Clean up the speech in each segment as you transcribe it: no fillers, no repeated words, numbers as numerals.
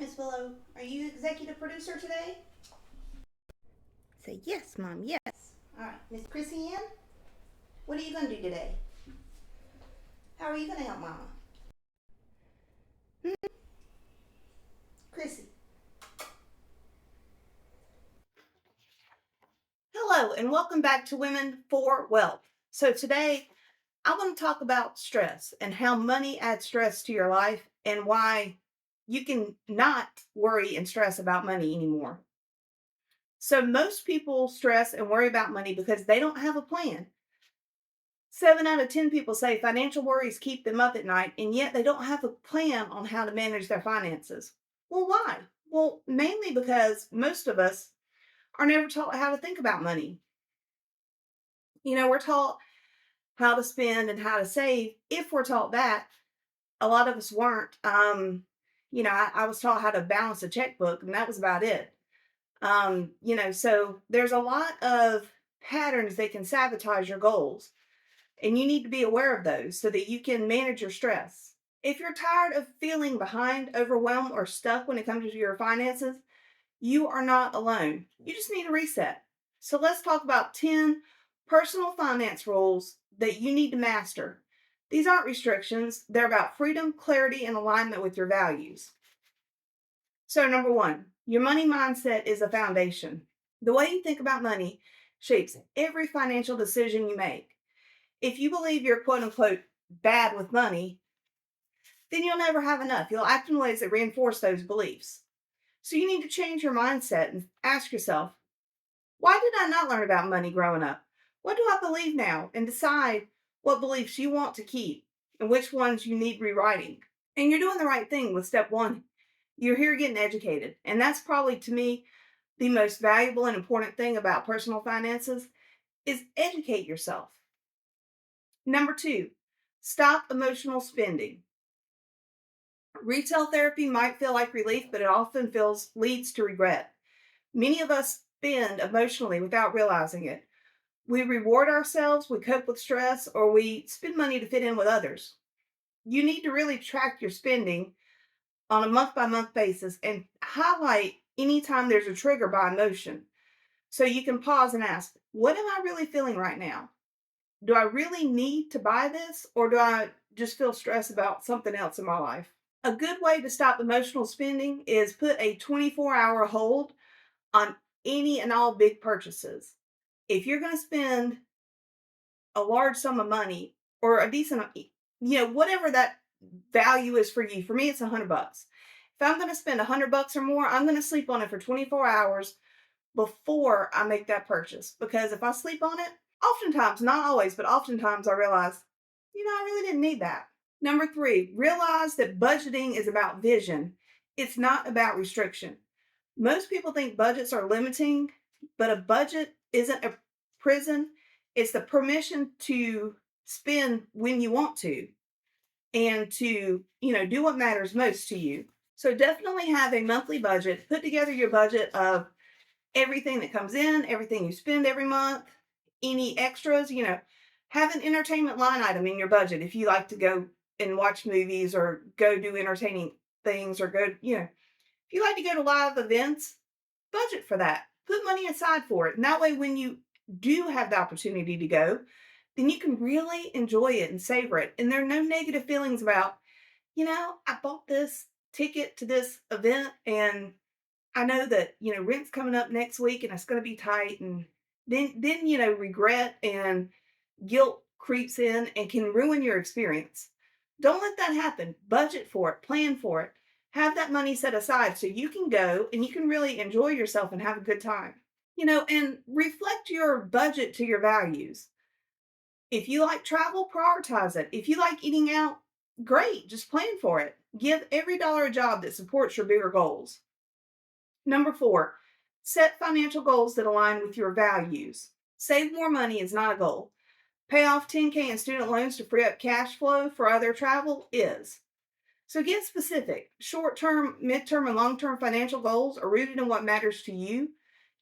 Miss Willow, are you executive producer today? Say yes, Mom, yes. All right, Miss Chrissy Ann, what are you going to do today? How are you going to help Mama? Chrissy. Hello, and welcome back to Women for Wealth. So today, I want to talk about stress and how money adds stress to your life and why you can not worry and stress about money anymore. So most people stress and worry about money because they don't have a plan. 7 out of 10 people say financial worries keep them up at night, and yet they don't have a plan on how to manage their finances. Well, why? Well, mainly because most of us are never taught how to think about money. We're taught how to spend and how to save. If we're taught that, a lot of us weren't. I was taught how to balance a checkbook, and that was about it. So there's a lot of patterns that can sabotage your goals. And you need to be aware of those so that you can manage your stress. If you're tired of feeling behind, overwhelmed, or stuck when it comes to your finances, you are not alone. You just need a reset. So let's talk about 10 personal finance rules that you need to master. These aren't restrictions, they're about freedom, clarity, and alignment with your values. So, number one, your money mindset is a foundation. The way you think about money shapes every financial decision you make. If you believe you're quote unquote bad with money, then you'll never have enough. You'll act in ways that reinforce those beliefs. So you need to change your mindset and ask yourself, why did I not learn about money growing up? What do I believe now? And decide what beliefs you want to keep and which ones you need rewriting. And you're doing the right thing with step one. You're here getting educated. And that's probably to me the most valuable and important thing about personal finances is educate yourself. Number two, stop emotional spending. Retail therapy might feel like relief, but it often leads to regret. Many of us spend emotionally without realizing it. We reward ourselves, we cope with stress, or we spend money to fit in with others. You need to really track your spending on a month by month basis and highlight anytime there's a trigger by emotion. So you can pause and ask, what am I really feeling right now? Do I really need to buy this, or do I just feel stressed about something else in my life? A good way to stop emotional spending is put a 24-hour hold on any and all big purchases. If you're going to spend a large sum of money or a decent, whatever that value is for you, for me, it's $100. If I'm going to spend $100 or more, I'm going to sleep on it for 24 hours before I make that purchase. Because if I sleep on it, oftentimes, not always, but oftentimes I realize, I really didn't need that. Number three, realize that budgeting is about vision. It's not about restriction. Most people think budgets are limiting, but a budget isn't a prison. It's the permission to spend when you want to and to, do what matters most to you. So definitely have a monthly budget. Put together your budget of everything that comes in, everything you spend every month, any extras, have an entertainment line item in your budget if you like to go and watch movies or go do entertaining things or go, if you like to go to live events, budget for that. Put money aside for it. And that way, when you do have the opportunity to go, then you can really enjoy it and savor it. And there are no negative feelings about, I bought this ticket to this event and I know that, rent's coming up next week and it's going to be tight. And then, regret and guilt creeps in and can ruin your experience. Don't let that happen. Budget for it, plan for it. Have that money set aside so you can go and you can really enjoy yourself and have a good time. And reflect your budget to your values. If you like travel, prioritize it. If you like eating out, great, just plan for it. Give every dollar a job that supports your bigger goals. Number four, set financial goals that align with your values. Save more money is not a goal. Pay off 10K in student loans to free up cash flow for other travel is. So get specific. Short-term, mid-term, and long-term financial goals are rooted in what matters to you,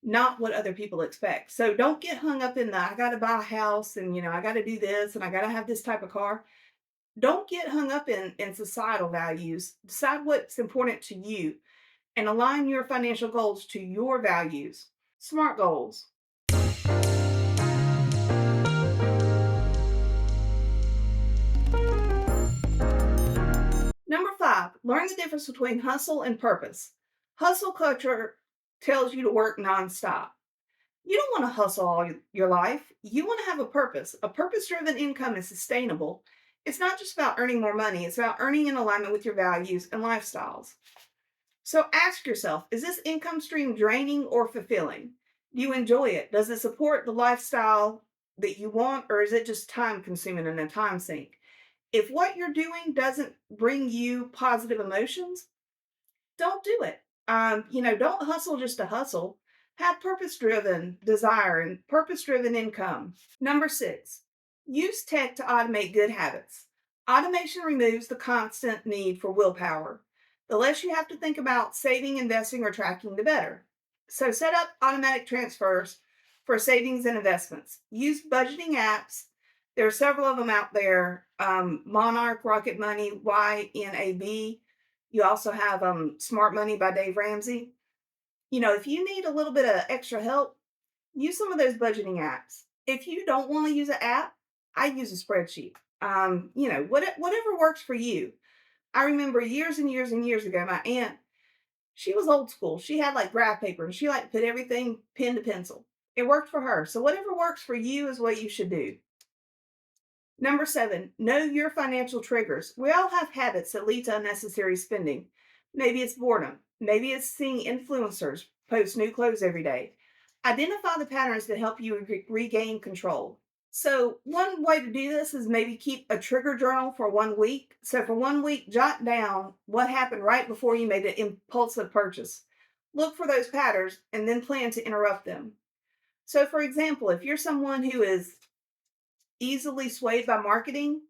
not what other people expect. So don't get hung up in the, I got to buy a house and, I got to do this and I got to have this type of car. Don't get hung up in societal values. Decide what's important to you. and align your financial goals to your values. SMART goals. Number five, learn the difference between hustle and purpose. Hustle culture tells you to work nonstop. You don't want to hustle all your life. You want to have a purpose. A purpose driven income is sustainable. It's not just about earning more money, it's about earning in alignment with your values and lifestyles. So ask yourself, is this income stream draining or fulfilling? Do you enjoy it? Does it support the lifestyle that you want, or is it just time consuming and a time sink? If what you're doing doesn't bring you positive emotions, don't do it. Don't hustle just to hustle. Have purpose driven desire and purpose driven income. Number six, use tech to automate good habits. Automation removes the constant need for willpower. The less you have to think about saving, investing, or tracking, the better. So set up automatic transfers for savings and investments. Use budgeting apps. There are several of them out there. Monarch, Rocket Money, YNAB. You also have Smart Money by Dave Ramsey. If you need a little bit of extra help, use some of those budgeting apps. If you don't want to use an app, I use a spreadsheet. Whatever works for you. I remember years and years and years ago, my aunt, she was old school. She had like graph paper and she liked to put everything pen to pencil. It worked for her. So whatever works for you is what you should do. Number seven, know your financial triggers. We all have habits that lead to unnecessary spending. Maybe it's boredom. Maybe it's seeing influencers post new clothes every day. Identify the patterns that help you regain control. So, one way to do this is maybe keep a trigger journal for 1 week. So, for 1 week, jot down what happened right before you made an impulsive purchase. Look for those patterns and then plan to interrupt them. So, for example, if you're someone who is easily swayed by marketing,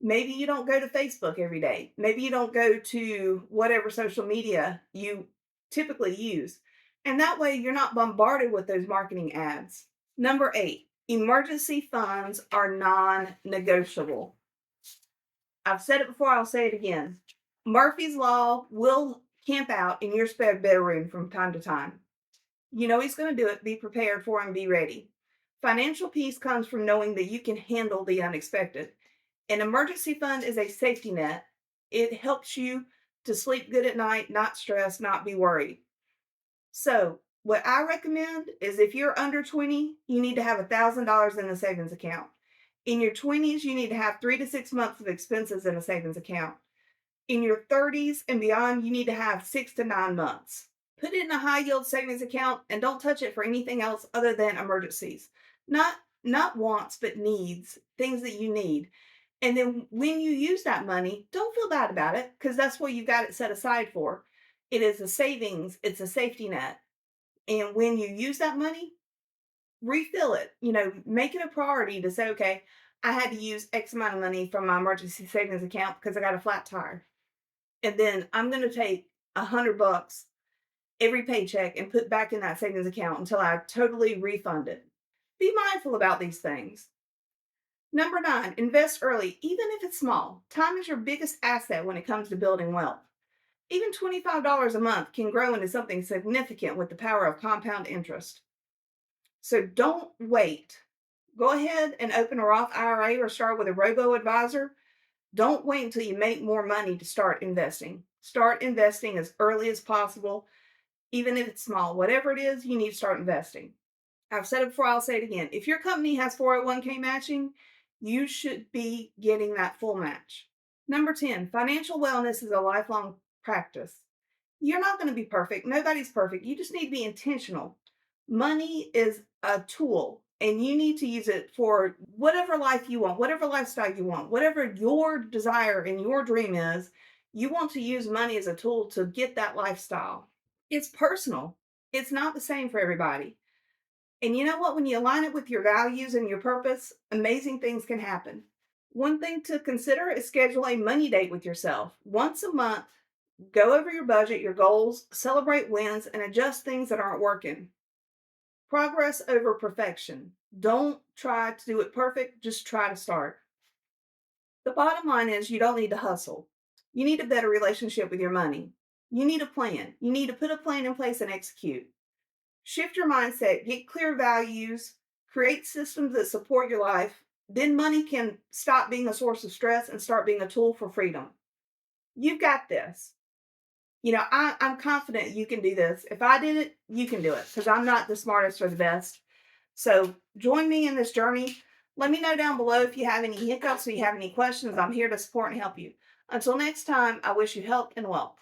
maybe you don't go to Facebook every day. Maybe you don't go to whatever social media you typically use. And that way you're not bombarded with those marketing ads. Number eight, emergency funds are non negotiable. I've said it before, I'll say it again. Murphy's Law will camp out in your spare bedroom from time to time. You know he's going to do it. Be prepared for him, be ready. Financial peace comes from knowing that you can handle the unexpected. An emergency fund is a safety net. It helps you to sleep good at night, not stress, not be worried. So, what I recommend is if you're under 20, you need to have $1,000 in a savings account. In your 20s, you need to have 3 to 6 months of expenses in a savings account. In your 30s and beyond, you need to have 6 to 9 months. Put it in a high yield savings account and don't touch it for anything else other than emergencies. Not wants, but needs, things that you need. And then when you use that money, don't feel bad about it because that's what you got it set aside for. It is a savings, it's a safety net. And when you use that money, refill it. Make it a priority to say, okay, I had to use X amount of money from my emergency savings account because I got a flat tire. And then I'm going to take $100 every paycheck and put back in that savings account until I totally refund it. Be mindful about these things. Number nine, invest early, even if it's small. Time is your biggest asset when it comes to building wealth. Even $25 a month can grow into something significant with the power of compound interest. So don't wait. Go ahead and open a Roth IRA or start with a robo advisor. Don't wait until you make more money to start investing. Start investing as early as possible, even if it's small. Whatever it is, you need to start investing. I've said it before, I'll say it again. If your company has 401k matching, you should be getting that full match. Number 10, financial wellness is a lifelong practice. You're not going to be perfect. Nobody's perfect. You just need to be intentional. Money is a tool, and you need to use it for whatever life you want, whatever lifestyle you want, whatever your desire and your dream is. You want to use money as a tool to get that lifestyle. It's personal, it's not the same for everybody. And you know what? When you align it with your values and your purpose, amazing things can happen. One thing to consider is schedule a money date with yourself. Once a month, go over your budget, your goals, celebrate wins, and adjust things that aren't working. Progress over perfection. Don't try to do it perfect, just try to start. The bottom line is you don't need to hustle. You need a better relationship with your money. You need a plan. You need to put a plan in place and execute. Shift your mindset, get clear values, create systems that support your life. Then money can stop being a source of stress and start being a tool for freedom. You've got this. I'm confident you can do this. If I did it, you can do it because I'm not the smartest or the best. So join me in this journey. Let me know down below if you have any hiccups or you have any questions. I'm here to support and help you. Until next time, I wish you health and wealth.